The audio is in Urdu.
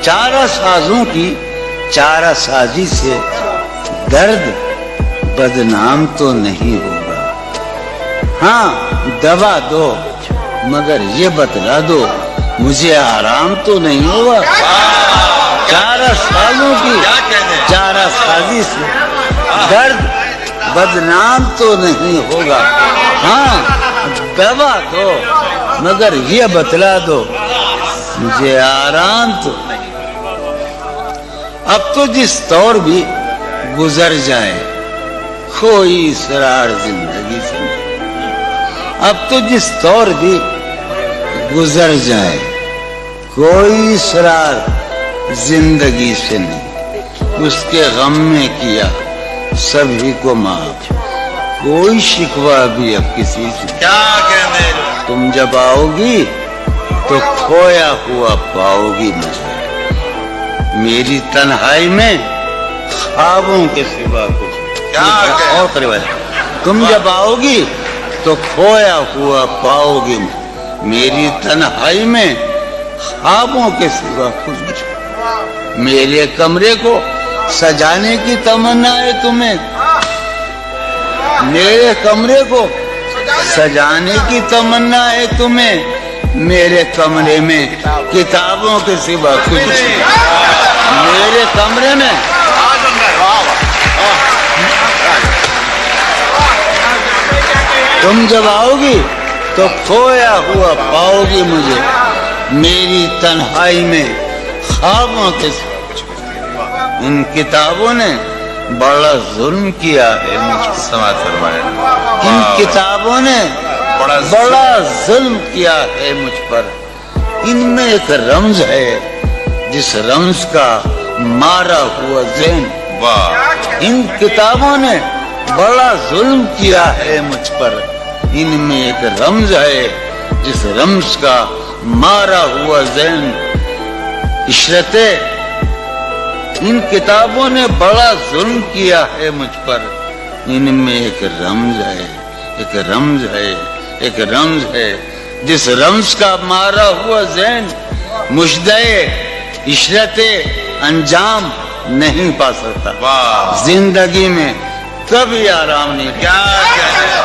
چارہ سازوں کی چارہ سازی سے درد بدنام تو نہیں ہوگا. ہاں دوا دو مگر یہ بتلا دو مجھے آرام تو نہیں ہوگا. چارہ سازوں کی چارہ سازی سے درد بدنام تو نہیں ہوگا. ہاں دوا دو مگر یہ بتلا دو مجھے آرام تو. اب تو جس طور بھی گزر جائے کوئی اسرار زندگی سے نہیں. اب تو جس طور بھی گزر جائے کوئی اسرار زندگی سے نہیں. اس کے غم میں کیا سبھی کو معاف کوئی شکوہ بھی اب کسی سے. کیا کہنے تم جب آؤ گی تو کھویا ہوا پاؤ گی مجھے میری تنہائی میں خوابوں کے سوا کچھ. کیا اور قریب تم جب آؤ گی تو کھویا ہوا پاؤ گی میری تنہائی میں خوابوں کے سوا کچھ. میرے کمرے کو سجانے کی تمنا ہے تمہیں. میرے کمرے کو سجانے کی تمنا ہے تمہیں. میرے کمرے میں کتابوں کے سوا کچھ نہیں. میرے کمرے میں تم جب آؤ گی تو کھویا ہوا پاؤ گی مجھے میری تنہائی میں خوابوں کے سوا. ان کتابوں نے بڑا ظلم کیا ہے مجھ پر. سماعت فرمائے. ان کتابوں نے بڑا ظلم کیا ہے مجھ پر. ان میں ایک رمز ہے جس رمز کا مارا ہوا ذہن. واہ. ان کتابوں نے بڑا ظلم کیا ہے مجھ پر. ان میں ایک رمز ہے جس رمز کا مارا ہوا ذہن. عشرتِ ان کتابوں نے بڑا ظلم کیا ہے مجھ پر. ان میں ایک رمز ہے ایک رمز ہے ایک رمز ہے جس رمز کا مارا ہوا ذہن مجدے عشرت انجام نہیں پا سکتا. واہ. زندگی میں کبھی آرام نہیں. کیا کہنے